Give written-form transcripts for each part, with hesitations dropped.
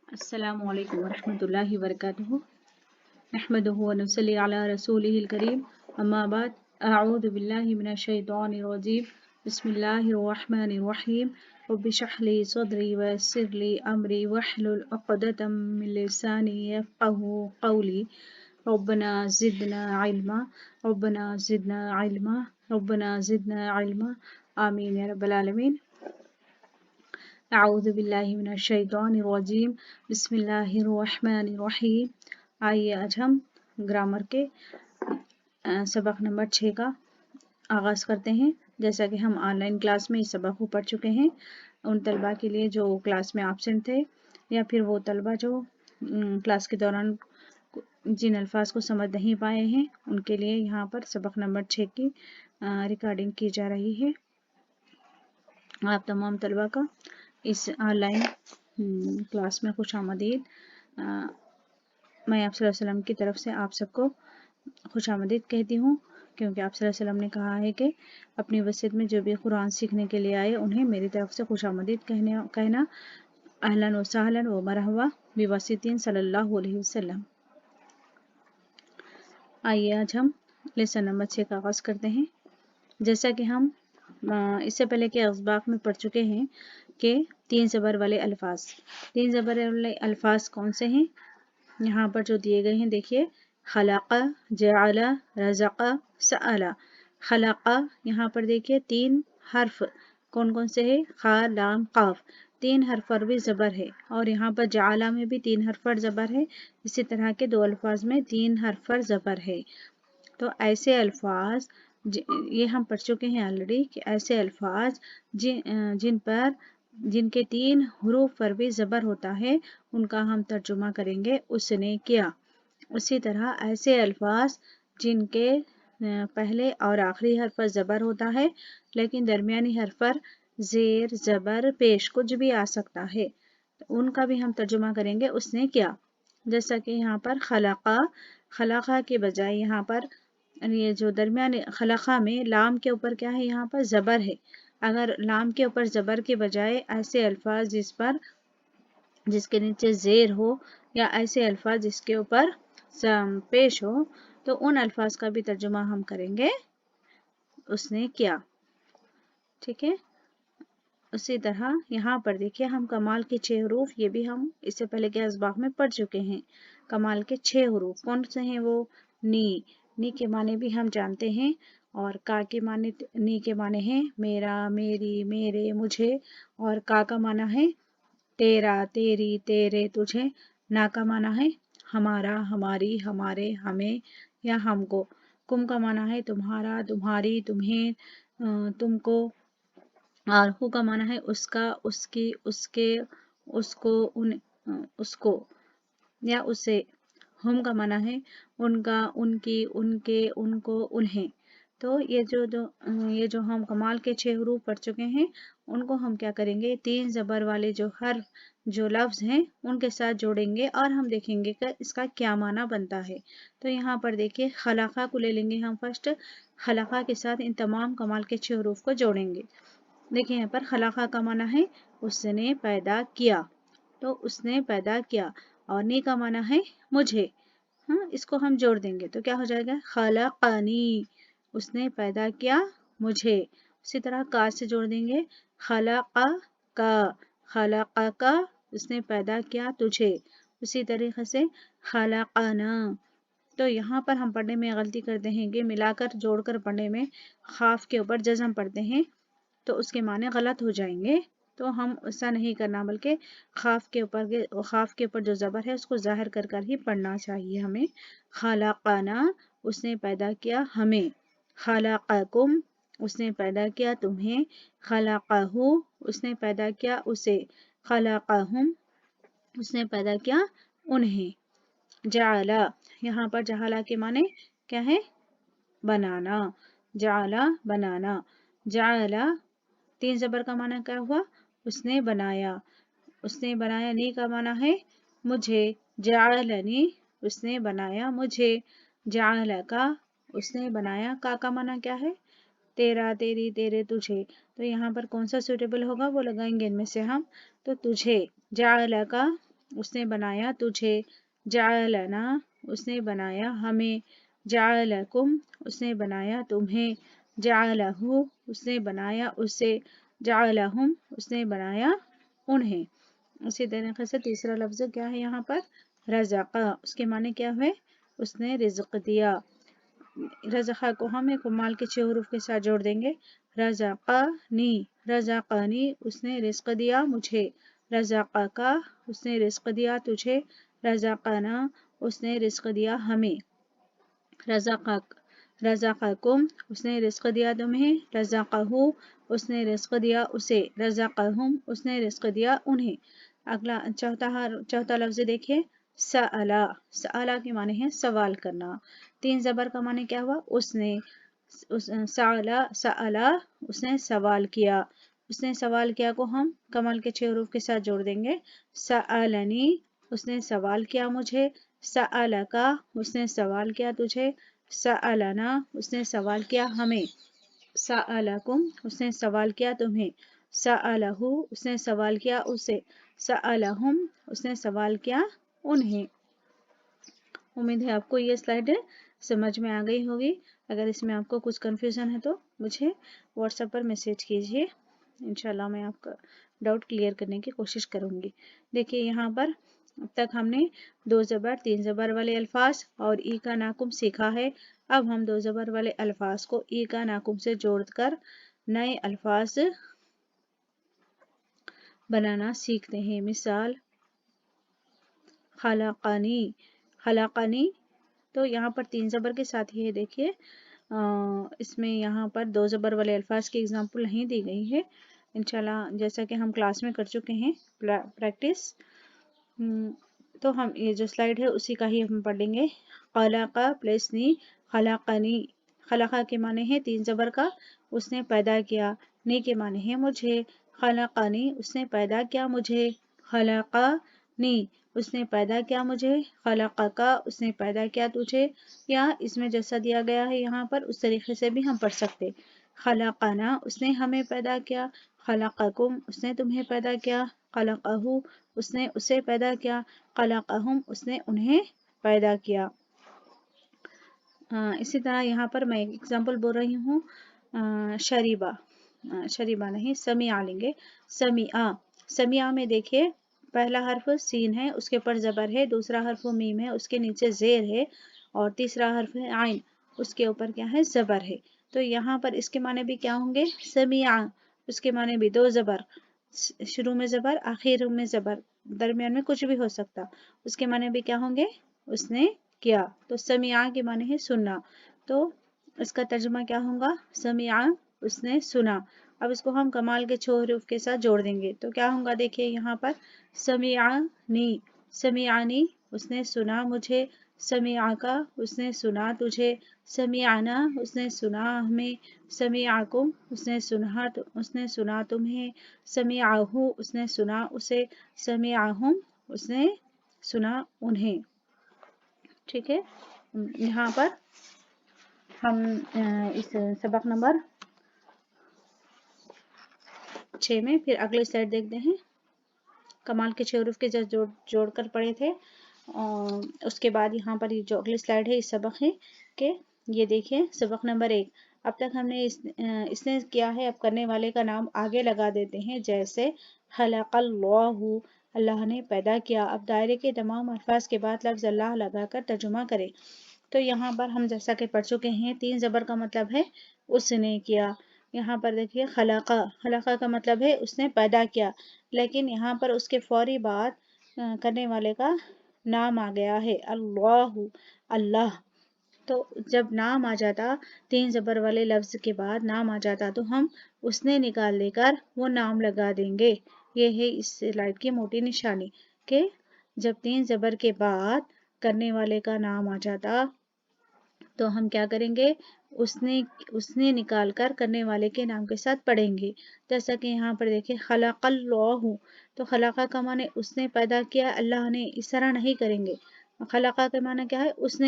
अस्सलामु अलैकुम वरहमतुल्लाहि वबरकातुहू नहमदुहु व नुसल्ली अला रसूलिहिल करीम अम्मा बाद अऊज़ु बिल्लाहि मिनश शैतानिर रजीम बिस्मिल्लाहिर रहमानिर रहीम रब्बि इश्रह ली सदरी व यस्सिर ली अमरी वहलुल उक़दतम मिन लिसानी यफ़क़हू क़ौली रब्बना ज़िदना इल्मा रब्बना ज़िदना इल्मा रब्बना ज़िदना इल्मा आमीन या रब्बल आलमीन। अऊज़ु बिल्लाहि मिनश शैतानिर रजीम बिस्मिल्लाहिर रहमानिर रहीम। आइए आज हम ग्रामर के सबक नंबर 6 का आगाज़ करते हैं। जैसा कि हम ऑनलाइन क्लास में इस सबक को पढ़ चुके हैं, उन तलबा के लिए जो क्लास में एब्सेंट थे या फिर वो तलबा जो क्लास के दौरान जिन अल्फाज को समझ नहीं पाए हैं, उनके लिए यहाँ पर सबक नंबर 6 की रिकॉर्डिंग की जा रही है। आप तमाम तलबा का इस ऑनलाइन क्लास में खुश आमदीद। मैं आप सल्लल्लाहु अलैहि वसल्लम की तरफ से आप सबको खुश आमदीद कहती हूँ, क्योंकि आप सल्लल्लाहु अलैहि वसल्लम ने कहा है कि अपनी वसीयत में जो भी कुरान सीखने के लिए आए उन्हें मेरी तरफ से खुश आमदीद कहना। अहलन व सहलन व मरहबा बिवसीतिन सल्लल्लाहु अलैहि वसल्लम। आइए आज हम लेसन नंबर 6 का आगाज़ करते हैं। जैसा कि हम इससे पहले के असबाक में पढ़ चुके हैं कि 3 ज़बर वाले अल्फाज। 3 ज़बर वाले अल्फाज कौन से हैं? यहाँ पर जो दिए गए हैं देखिए, खलक़ा, जअला, रज़क़ा, सअला। खलक़ा, यहाँ पर देखिए 3 हर्फ कौन कौन से हैं? खा, लाम, काफ। 3 हर्फ पर भी ज़बर है, और यहाँ पर जअला में भी 3 हर्फ पर ज़बर है। इसी तरह के 2 अल्फाज में 3 हर्फ पर ज़बर है। तो ऐसे अल्फाज ये हम पढ़ चुके हैं ऑलरेडी कि ऐसे अल्फाज जिनके 3 हरूफ पर भी ज़बर होता है, उनका हम तर्जुमा करेंगे उसने किया। उसी तरह ऐसे अल्फाज जिनके पहले और आखिरी हर्फ पर ज़बर होता है, लेकिन दरमियानी हर्फ पर ज़ेर, ज़बर, पेश कुछ भी आ सकता है, तो उनका भी हम तर्जुमा करेंगे उसने किया। जैसा कि यहाँ पर खलक़ा, खलक़ा के बजाय यहाँ पर ये जो दरमियान खलक़ा में लाम के ऊपर क्या है? यहाँ पर ज़बर है। अगर लाम के ऊपर ज़बर के बजाय ऐसे अल्फाज जिसके नीचे ज़ेर हो, या ऐसे अल्फाज जिसके ऊपर पेश हो, तो उन अल्फाज का भी तर्जुमा हम करेंगे उसने किया। ठीक है। उसी तरह यहाँ पर देखिए, हम कमाल के 6 हरूफ, ये भी हम इससे पहले के असबाक में पढ़ चुके हैं। कमाल के 6 हरूफ कौन से हैं? वो नी के माने भी हम जानते हैं, और का के माने, नी के माने हैं मेरा, मेरी, मेरे, मुझे, और का माना है तेरा, तेरी, तेरे, तुझे। ना का माना है हमारा, हमारी, हमारे, हमें या हमको। कुम का माना है तुम्हारा, तुम्हारी, तुम्हें, तुमको। और हु का माना है उसका, उसकी, उसके, उसको, उसको या उसे। हम का माना है उनका, उनकी, उनके, उनको, उन्हें। तो ये जो हम कमाल के 6 हरूफ पढ़ चुके हैं, उनको हम क्या करेंगे? 3 ज़बर वाले जो हर्फ, जो लफ्ज़ हैं, उनके साथ जोड़ेंगे और हम देखेंगे कि इसका क्या माना बनता है। तो यहाँ पर देखिए, खलक़ा को ले लेंगे हम फर्स्ट। खलक़ा के साथ इन तमाम कमाल के 6 हरूफ को जोड़ेंगे। देखिए यहाँ पर खलक़ा का माना है उसने पैदा किया, तो उसने पैदा किया। और नी का माना है मुझे। हाँ, इसको हम जोड़ देंगे तो क्या हो जाएगा? खलक़नी, उसने पैदा किया मुझे। उसी तरह का से जोड़ देंगे, खलक़ा का, खलक़ा का, उसने पैदा किया तुझे। उसी तरीके से खलक़ना। तो यहाँ पर हम पढ़ने में गलती करते हैं कि मिलाकर जोड़कर पढ़ने में खाफ के ऊपर जज़म पढ़ते हैं, तो उसके माने गलत हो जाएंगे। तो हम ऐसा नहीं करना, बल्कि खाफ के ऊपर जो ज़बर है उसको ज़ाहिर कर कर ही पढ़ना चाहिए हमें। खलक़ना, उसने पैदा किया हमें। खलक़कुम, उसने पैदा किया तुम्हें। खलक़हु, उसने पैदा किया उसे। खलक़हुम, उसने पैदा किया उन्हें। जअला, यहाँ पर जअला के माने क्या है? बनाना। जअला, बनाना। जअला 3 ज़बर का माना क्या हुआ? उसने बनाया। उसने बनाया। नी का माना है मुझे। जअलनी, उसने बनाया मुझे। जअलका, उसने बनाया। का माना क्या है? तेरा, तेरी, तेरे, तुझे। तो यहाँ पर कौन सा सूटेबल होगा वो लगाएंगे इनमें से हम। तो तुझे। जअलका, اس نے بنایا تجھے، جعلنا اس نے بنایا ہمیں، جعلکم اس نے بنایا تمہیں، جعلہ اس نے بنایا اسے، جعلہم اس نے بنایا انہیں۔ اسی طریقے سے تیسرا لفظ کیا ہے یہاں پر؟ رزق، اس کے معنی کیا ہے؟ اس نے رزق دیا۔ رزقہ کو ہم ایک مال کے 6 حروف کے ساتھ جوڑ دیں گے، رزقنی، رزقنی اس نے رزق دیا مجھے، رزقک اس نے رزق دیا تجھے، رزقنا اس نے رزق دیا ہمیں، رزقک رزقکم اس نے رزق دیا تمہیں، رزقہ اس نے رزق دیا اسے، رزقہم اس نے رزق دیا انہیں۔ اگلا چوتھا لفظ دیکھیے، سألا، سألا کے معنی ہے سوال کرنا، 3 زبر کا معنی کیا ہوا؟ اس نے، سألا سألا اس نے سوال کیا، اس نے سوال کیا کو ہم کمال کے 6 حروف کے ساتھ جوڑ دیں گے، سألنی اس نے سوال کیا مجھے، سألکا اس نے سوال کیا تجھے، سألنا اس نے سوال کیا ہمیں، سألکم اس نے سوال کیا تمہیں، سألہ اس نے سوال کیا اسے، سألہم اس نے سوال کیا انہیں۔ امید ہے آپ کو یہ سلائیڈ سمجھ میں آ گئی ہوگی۔ اگر اس میں آپ کو کچھ کنفیوژن ہے تو مجھے واٹس ایپ پر میسیج کیجیے، انشاءاللہ میں آپ کا ڈاؤٹ کلیئر کرنے کی کوشش کروں گی۔ دیکھیے یہاں پر اب تک ہم نے 2 زبر 3 زبر والے الفاظ اور ای کا ناکم سیکھا ہے۔ اب ہم 2 زبر والے الفاظ کو ای کا ناکم سے جوڑ کر نئے الفاظ بنانا سیکھتے ہیں۔ مثال خلقنی، خلقنی تو یہاں پر 3 زبر کے ساتھ ہی ہے، دیکھیے اس میں یہاں پر 2 زبر والے الفاظ کی اگزامپل نہیں دی گئی ہے، انشاءاللہ جیسا کہ ہم کلاس میں کر چکے ہیں پریکٹس، تو ہم یہ جو سلائیڈ ہے اسی کا ہی ہم پڑھ لیں گے۔ خلق پلس نی، خلقنی، خلقہ کے معنی ہے 3 زبر کا اس نے پیدا کیا، نی کے معنی ہے مجھے، خلقنی اس نے پیدا کیا مجھے، خلقنی اس نے پیدا کیا مجھے، خلقک اس نے پیدا کیا تجھے، یا اس میں جیسا دیا گیا ہے یہاں پر اس طریقے سے بھی ہم پڑھ سکتے، خلقنا اس نے ہمیں پیدا کیا، خلقکم اس نے تمہیں پیدا کیا، خلقہ اس نے اسے پیدا کیا، خلقہم اس نے انہیں پیدا کیا۔ اسی طرح یہاں پر میں ایک ایگزامپل بول رہی ہوں، شریبہ، شریبہ نہیں سمیع لیں گے، سمیع، سمیع میں دیکھیے پہلا حرف سین ہے، اس کے اوپر زبر ہے، دوسرا حرف میم ہے، اس کے نیچے زیر ہے، اور تیسرا حرف ہے عین، اس کے اوپر کیا ہے؟ زبر ہے۔ تو یہاں پر اس کے معنی بھی کیا ہوں گے؟ سمیع، اس کے معنی بھی 2 زبر، شروع میں زبر آخر میں زبر، درمیان میں کچھ بھی ہو سکتا، اس کے معنی بھی کیا ہوں گے؟ اس نے کیا۔ تو سمیع کے معنی ہے سننا، تو اس کا ترجمہ کیا ہوگا؟ سمیع اس نے سنا۔ اب اس کو ہم کمال کے 6 حروف کے ساتھ جوڑ دیں گے تو کیا ہوگا؟ دیکھیے یہاں پر سمیعنی، سمیعنی اس نے سنا مجھے، سمیعک اس نے سنا تجھے، سمیعنا اس نے سنا ہمیں، سمیعکم اس نے سنا تمہیں، سمیعہ اس نے سنا اسے، سمیعہم اس نے سنا انہیں۔ ٹھیک ہے، یہاں پر ہم اس سبق نمبر 6 میں پھر اگلے سلائیڈ دیکھتے ہیں، کمال کے 6 حروف کے ساتھ جوڑ کر پڑھے تھے، اس کے بعد یہاں پر جو اگلی سلائیڈ ہے اس سبق ہے کہ یہ دیکھیں سبق نمبر 1، اب تک ہم نے اس نے کیا ہے، اب کرنے والے کا نام آگے لگا دیتے ہیں، جیسے خلق اللہ، اللہ نے پیدا کیا۔ اب دائرے کے تمام الفاظ کے بعد لفظ اللہ لگا کر ترجمہ کریں۔ تو یہاں پر ہم جیسا کہ پڑھ چکے ہیں 3 زبر کا مطلب ہے اس نے کیا، یہاں پر دیکھیے خلقہ، خلقہ کا مطلب ہے اس نے پیدا کیا، لیکن یہاں پر اس کے فوری بعد کرنے والے کا نام آ گیا ہے، اللہ، اللہ، تو جب نام آ جاتا 3 زبر والے لفظ کے بعد نام آ جاتا تو ہم اس نے نکال لے کر وہ نام لگا دیں گے۔ یہ ہے اس سلائیڈ کی موٹی نشانی کہ جب 3 زبر کے بعد کرنے والے کا نام آ جاتا تو ہم کیا کریں گے؟ اس نے نکال کر کرنے والے کے نام کے ساتھ پڑھیں گے، جیسا کہ یہاں پر دیکھیں خلق اللہ، تو خلقہ کا معنی اس نے پیدا کیا، اللہ نے، اس طرح نہیں کریں گے، خلقہ کا معنی کیا ہے؟ اس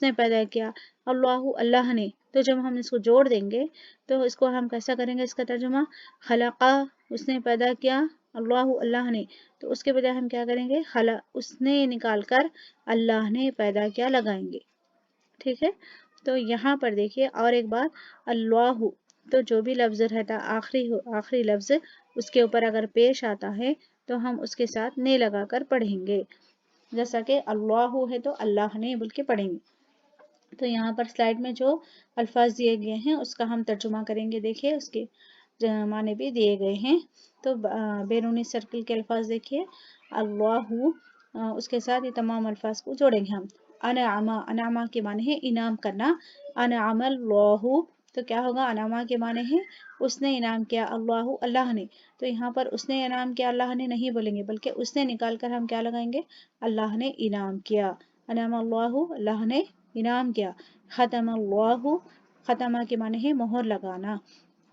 نے پیدا کیا، اللہ، اللہ نے، تو جب ہم اس کو جوڑ دیں گے تو اس کو ہم کیسا کریں گے؟ اس کا ترجمہ خلقہ اس نے پیدا کیا، अल्लाह अल्लाह ने, तो उसके बजाय हम क्या करेंगे, खला उसने निकाल कर अल्लाह ने पैदा किया लगाएंगे। ठीक है, तो यहाँ पर देखिए और एक बात, अल्लाह, तो जो भी लफ्ज़ रहता आखिरी लफ्ज़ उसके ऊपर अगर पेश आता है तो हम उसके साथ ने लगा कर पढ़ेंगे। जैसा कि अल्लाह है तो अल्लाह ने बोल के पढ़ेंगे। तो यहाँ पर स्लाइड में जो अल्फाज दिए गए हैं उसका हम तर्जुमा करेंगे। देखिए उसके माने भी दिए गए हैं। तो बैरूनी सर्कल के अल्फाज देखिए, अल्लाहु, उसके साथ ये तमाम अल्फाज को जोड़ेंगे हम। अनअमा, अनअमा के माने है इनाम करना। अनअमल्लाहु, तो क्या होगा, अनअमा के माने है उसने इनाम किया, अल्लाहु अल्लाह ने, तो यहाँ पर उसने इनाम किया अल्लाह ने नहीं बोलेंगे, बल्कि उसने निकाल कर हम क्या लगाएंगे, अल्लाह ने इनाम किया। अनअमल्लाहु, अल्लाह ने इनाम किया। खतमल्लाहु, खतमा के माने है मोहर लगाना।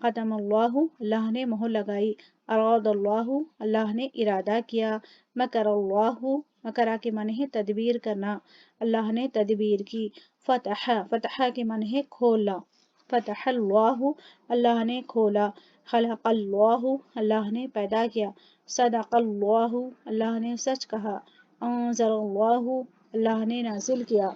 ख़तमल्लाहु, अल्लाह ने मोहर लगाई। अरादल्लाहु, अल्लाह ने इरादा किया। मकरल्लाहु, मकरा के माने है तदबीर करना, अल्लाह ने तदबीर की। फतह, फतह के माने है खोला। फतहल्लाहु, अल्लाह ने खोला। खलक़ल्लाहु, अल्लाह ने पैदा किया। सदक़ल्लाहु, अल्लाह ने सच कहा। अंज़लल्लाहु, अल्लाह ने नाजिल किया।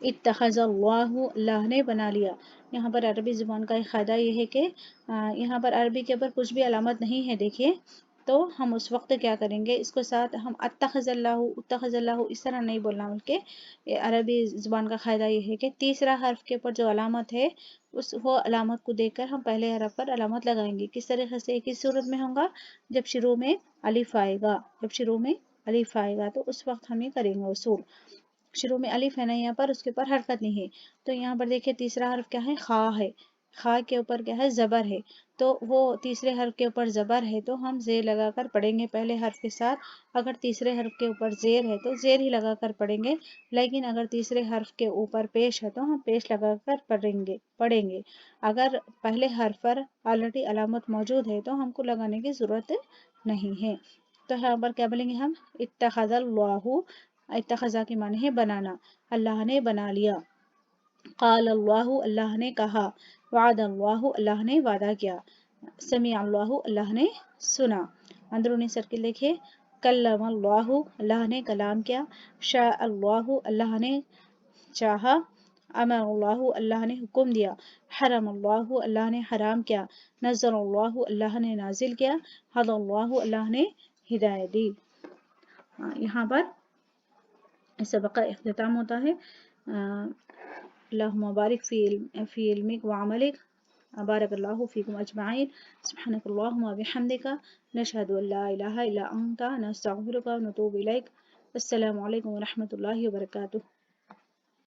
इत्तख़ज़ल्लाहु, अल्लाह ने बना लिया। यहाँ पर अरबी ज़ुबान का एक फ़ायदा ये है कि यहाँ पर अरबी के ऊपर कुछ भी अलामत नहीं है। देखिए तो हम उस वक्त क्या करेंगे, इसको साथ हम अत्तख़ज़ल्लाहु, उत्तख़ज़ल्लाहु इस तरह नहीं बोलना, बल्कि अरबी ज़ुबान का फ़ायदा ये है कि तीसरा हर्फ के ऊपर जो अलामत है वो अलामत को देखकर हम पहले हर्फ पर अलामत लगाएंगे। किस तरीके से, किस सूरत में होगा, जब शुरू में अलिफ आएगा, जब शुरू में अलिफ आएगा तो उस वक्त हम ये करेंगे उसूल। शुरू में अलिफ है ना यहाँ पर, उसके ऊपर हरकत नहीं है। तो यहाँ पर देखिए तीसरा हर्फ क्या है, खा है। खा के ऊपर क्या है, ज़बर है। तो वो तीसरे हर्फ के ऊपर ज़बर है तो हम ज़ेर लगाकर पढ़ेंगे पहले हर्फ के साथ। अगर तीसरे हर्फ के ऊपर ज़ेर है तो ज़ेर ही लगाकर पढ़ेंगे, लेकिन अगर तीसरे हर्फ के ऊपर पेश है तो हम पेश लगाकर पढ़ेंगे। अगर पहले हर्फ पर ऑलरेडी अलामत मौजूद है तो हमको लगाने की ज़रूरत नहीं है। तो यहाँ पर क्या बोलेंगे हम, इत्तख़ज़ल्लाहु, इत्तख़ज़ा के माने है बनाना, अल्लाह ने बना लिया। क़ाल अल्लाहु, अल्लाह ने कहा। वअदल्लाहु, अल्लाह ने वादा किया। समी अल्लाहु, अल्लाह ने सुना। अंदरूनी सर्किल देखिए, कल्लम अल्लाहु, अल्लाह ने कलाम किया। शा अल्लाहु, अल्लाह ने चाहा। अमर अल्लाहु, अल्लाह ने हुक्म दिया। हरम अल्लाहु, अल्लाह ने हराम किया। नज़र अल्लाहु, अल्लाह ने नाजिल किया। हद अल्लाहु, अल्लाह ने हिदायत दी। यहाँ पर इस सबक का इख्तिताम होता है। अल्लाहुम्मा बारिक फ़ी इल्मिक व अमलिक, बारकल्लाहु फ़ीकुम अजमईन। सुब्हानकल्लाहुम्मा व बिहम्दिका, नशहदु अन ला इलाहा इल्ला अंता, नस्तगफिरुका व नतूबु इलैक। अस्सलामु अलैकुम व रहमतुल्लाहि व बरकातुहू।